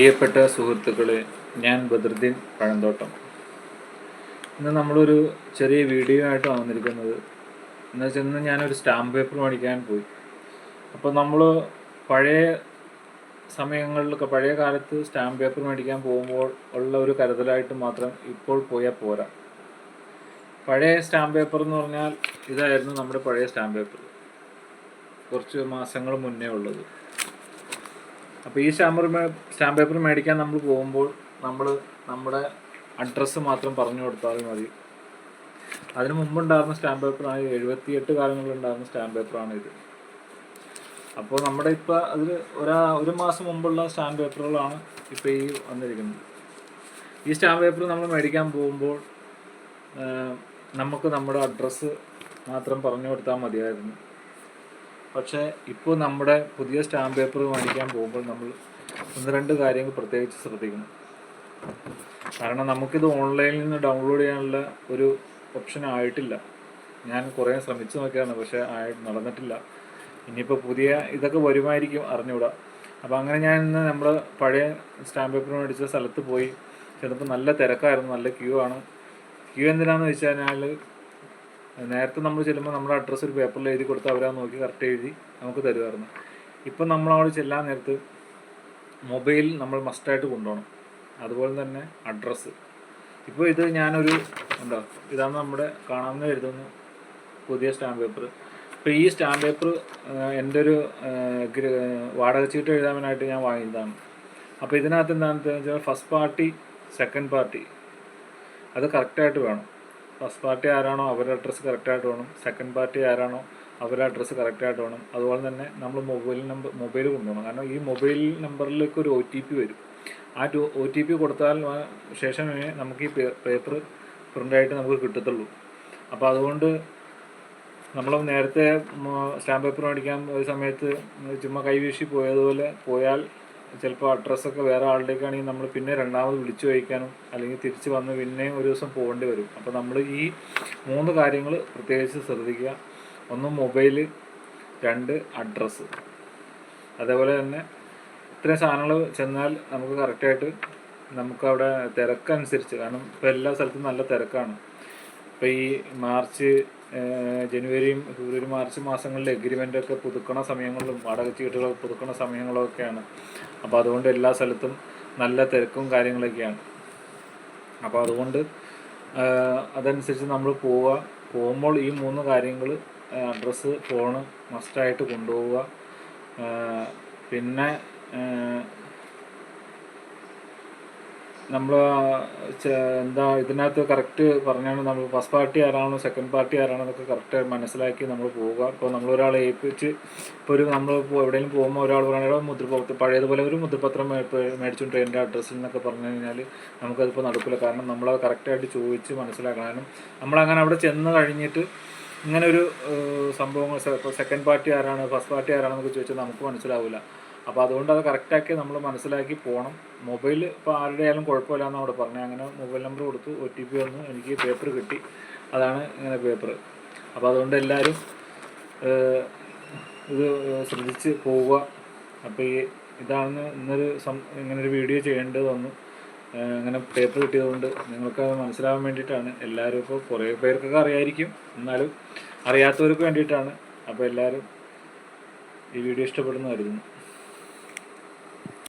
പ്രിയപ്പെട്ട സുഹൃത്തുക്കളെ, ഞാൻ ബദറുദ്ദീൻ പഴന്തോട്ടം. ഇന്ന് നമ്മളൊരു ചെറിയ വീഡിയോ ആയിട്ട് വന്നിരിക്കുന്നത് എന്ന് വെച്ചാൽ, ഇന്ന് ഞാനൊരു സ്റ്റാമ്പ് പേപ്പർ മേടിക്കാൻ പോയി. അപ്പോൾ നമ്മൾ പഴയ സമയങ്ങളിലൊക്കെ, പഴയ കാലത്ത് സ്റ്റാമ്പ് പേപ്പർ മേടിക്കാൻ പോകുമ്പോൾ ഉള്ള ഒരു കരുതലായിട്ട് മാത്രം ഇപ്പോൾ പോയാൽ പോരാ. പഴയ സ്റ്റാമ്പ് പേപ്പർ എന്ന് പറഞ്ഞാൽ ഇതായിരുന്നു നമ്മുടെ പഴയ സ്റ്റാമ്പ് പേപ്പർ, കുറച്ച് മാസങ്ങൾ മുന്നേ ഉള്ളത്. അപ്പോൾ ഈ സ്റ്റാമ്പ് പേപ്പർ മേടിക്കാൻ നമ്മൾ പോകുമ്പോൾ നമ്മുടെ അഡ്രസ്സ് മാത്രം പറഞ്ഞു കൊടുത്താൽ മതി. അതിന് മുമ്പുണ്ടായിരുന്ന സ്റ്റാമ്പ് പേപ്പറാണ് 78 കാലങ്ങളിലുണ്ടായിരുന്ന സ്റ്റാമ്പ് പേപ്പറാണ് ഇത്. അപ്പോൾ നമ്മുടെ ഇപ്പോൾ അതിൽ ഒരു മാസം മുമ്പുള്ള സ്റ്റാമ്പ് പേപ്പറുകളാണ് ഇപ്പോൾ ഈ വന്നിരിക്കുന്നത്. ഈ സ്റ്റാമ്പ് പേപ്പർ നമ്മൾ മേടിക്കാൻ പോകുമ്പോൾ നമുക്ക് നമ്മുടെ അഡ്രസ്സ് മാത്രം പറഞ്ഞു കൊടുത്താൽ മതിയായിരുന്നു. പക്ഷേ ഇപ്പോൾ നമ്മുടെ പുതിയ സ്റ്റാമ്പ് പേപ്പർ മേടിക്കാൻ പോകുമ്പോൾ നമ്മൾ 1-2 കാര്യങ്ങൾ പ്രത്യേകിച്ച് ശ്രദ്ധിക്കണം. കാരണം നമുക്കിത് ഓൺലൈനിൽ നിന്ന് ഡൗൺലോഡ് ചെയ്യാനുള്ള ഒരു ഓപ്ഷൻ ആയിട്ടില്ല. ഞാൻ കുറേ ശ്രമിച്ചു നോക്കിയാണ്, പക്ഷേ നടന്നിട്ടില്ല. ഇനിയിപ്പോൾ പുതിയ ഇതൊക്കെ വരുമായിരിക്കും, അറിഞ്ഞുകൂടാ. അപ്പോൾ അങ്ങനെ ഞാൻ ഇന്ന് നമ്മുടെ പഴയ സ്റ്റാമ്പ് പേപ്പർ മേടിച്ച സ്ഥലത്ത് പോയി ചെന്നപ്പോൾ നല്ല തിരക്കായിരുന്നു, നല്ല ക്യൂ ആണ്. ക്യൂ എന്തിനാണെന്ന് വെച്ച് കഴിഞ്ഞാൽ, നേരത്തെ നമ്മൾ ചെല്ലുമ്പോൾ നമ്മുടെ അഡ്രസ്സ് ഒരു പേപ്പറിൽ എഴുതി കൊടുത്ത് അവരത് നോക്കി കറക്റ്റ് എഴുതി നമുക്ക് തരുമായിരുന്നു. ഇപ്പം നമ്മളവിടെ ചെല്ലാൻ നേരത്ത് മൊബൈൽ നമ്മൾ മസ്റ്റായിട്ട് കൊണ്ടുപോകണം, അതുപോലെ തന്നെ അഡ്രസ്സ്. ഇപ്പോൾ ഇത് ഞാനൊരു ഇതാണ് നമ്മുടെ കാണാമെന്ന് കരുതുന്നു പുതിയ സ്റ്റാമ്പ് പേപ്പർ. ഇപ്പോൾ ഈ സ്റ്റാമ്പ് പേപ്പർ എൻ്റെ ഒരു വാടക ചീട്ട് എഴുതാനായിട്ട് ഞാൻ വാങ്ങിയതാണ്. അപ്പോൾ ഇതിനകത്ത് എന്താണെന്ന് വെച്ചാൽ, ഫസ്റ്റ് പാർട്ടി, സെക്കൻഡ് പാർട്ടി അത് കറക്റ്റായിട്ട് വേണം. ഫസ്റ്റ് പാർട്ടി ആരാണോ അവരുടെ അഡ്രസ്സ് കറക്റ്റായിട്ട് വേണം, സെക്കൻഡ് പാർട്ടി ആരാണോ അവരുടെ അഡ്രസ്സ് കറക്റ്റായിട്ട് വേണം. അതുപോലെ തന്നെ നമ്മൾ മൊബൈൽ കൊണ്ടുപോകണം. കാരണം ഈ മൊബൈൽ നമ്പറിലേക്ക് ഒരു OTP വരും. ആ OTP കൊടുത്താൽ ശേഷമേ നമുക്ക് ഈ പേപ്പർ പ്രിൻ്റായിട്ട് നമുക്ക് കിട്ടത്തുള്ളൂ. അപ്പോൾ അതുകൊണ്ട് നമ്മൾ നേരത്തെ സ്റ്റാമ്പ് പേപ്പർ മേടിക്കാൻ പോയ സമയത്ത് ചുമ്മാ കൈവീശി പോയാൽ ചിലപ്പോൾ അഡ്രസ്സൊക്കെ വേറെ ആളുടേക്കാണെങ്കിൽ നമ്മൾ പിന്നെ രണ്ടാമത് വിളിച്ചു ചോദിക്കാനും അല്ലെങ്കിൽ തിരിച്ച് വന്ന് പിന്നെയും ഒരു ദിവസം പോകേണ്ടി വരും. അപ്പോൾ നമ്മൾ ഈ 3 കാര്യങ്ങൾ പ്രത്യേകിച്ച് ശ്രദ്ധിക്കുക. 1 മൊബൈൽ, 2 അഡ്രസ്സ്. അതേപോലെ തന്നെ ഇത്രയും സാധനങ്ങൾ ചെന്നാൽ നമുക്ക് കറക്റ്റായിട്ട് നമുക്കവിടെ തിരക്കനുസരിച്ച്, കാരണം ഇപ്പോൾ എല്ലാ സ്ഥലത്തും നല്ല തിരക്കാണ്. ഇപ്പോൾ ഈ ജനുവരിയും ഫെബ്രുവരി മാർച്ച് മാസങ്ങളിൽ എഗ്രിമെൻ്റൊക്കെ പുതുക്കണ സമയങ്ങളിലും വാടക ചീട്ടുകൾ പുതുക്കണ സമയങ്ങളൊക്കെയാണ്. അപ്പോൾ അതുകൊണ്ട് എല്ലാ സ്ഥലത്തും നല്ല തിരക്കും കാര്യങ്ങളൊക്കെയാണ്. അപ്പോൾ അതുകൊണ്ട് അതനുസരിച്ച് നമ്മൾ പോകുമ്പോൾ ഈ 3 കാര്യങ്ങൾ, അഡ്രസ്സ്, ഫോണ് മസ്റ്റായിട്ട് കൊണ്ടുപോവുക. പിന്നെ നമ്മൾ ഇതിനകത്ത് കറക്റ്റ് പറഞ്ഞാണ് നമ്മൾ ഫസ്റ്റ് പാർട്ടി ആരാണോ സെക്കൻഡ് പാർട്ടി ആരാണോ എന്നൊക്കെ കറക്റ്റ് മനസ്സിലാക്കി നമ്മൾ പോവുക. ഇപ്പോൾ നമ്മളൊരാളെ ഏൽപ്പിച്ച്, ഇപ്പോൾ നമ്മൾ എവിടെയെങ്കിലും പോകുമ്പോൾ ഒരാൾ പറയുന്നത് മുദ്രപത്രം, പഴയതുപോലെ ഒരു മുദ്രപത്രം മേടിച്ചുകൊണ്ട് എൻ്റെ അഡ്രസ്സിൽ എന്നൊക്കെ പറഞ്ഞു കഴിഞ്ഞാൽ നമുക്കതിപ്പോൾ നടക്കില്ല. കാരണം നമ്മളത് കറക്റ്റായിട്ട് ചോദിച്ച് മനസ്സിലാക്കണം. കാരണം നമ്മളങ്ങനെ അവിടെ ചെന്ന് കഴിഞ്ഞിട്ട് ഇങ്ങനെ ഒരു സംഭവങ്ങൾ, ഇപ്പോൾ സെക്കൻഡ് പാർട്ടി ആരാണ് ഫസ്റ്റ് പാർട്ടി ആരാണെന്നൊക്കെ ചോദിച്ചാൽ നമുക്ക് മനസ്സിലാവില്ല. അപ്പോൾ അതുകൊണ്ട് അത് കറക്റ്റാക്കി നമ്മൾ മനസ്സിലാക്കി പോകണം. മൊബൈൽ ഇപ്പോൾ ആരുടെ ആയാലും കുഴപ്പമില്ല എന്ന് അവിടെ പറഞ്ഞു. അങ്ങനെ മൊബൈൽ നമ്പർ കൊടുത്തു, OTP വന്നു, എനിക്ക് പേപ്പർ കിട്ടി. അതാണ് ഇങ്ങനെ പേപ്പർ. അപ്പോൾ അതുകൊണ്ട് എല്ലാവരും ഇത് ശ്രദ്ധിച്ച് പോവുക. അപ്പോൾ ഇതാണ് ഇങ്ങനൊരു വീഡിയോ ചെയ്യേണ്ടത് വന്നു. അങ്ങനെ പേപ്പർ കിട്ടിയതുകൊണ്ട് നിങ്ങൾക്കത് മനസ്സിലാവാൻ വേണ്ടിയിട്ടാണ്. എല്ലാവരും ഇപ്പോൾ കുറേ പേർക്കൊക്കെ അറിയായിരിക്കും, എന്നാലും അറിയാത്തവർക്ക് വേണ്ടിയിട്ടാണ്. അപ്പോൾ എല്ലാവരും ഈ വീഡിയോ ഇഷ്ടപ്പെടുന്നു കരുതുന്നു.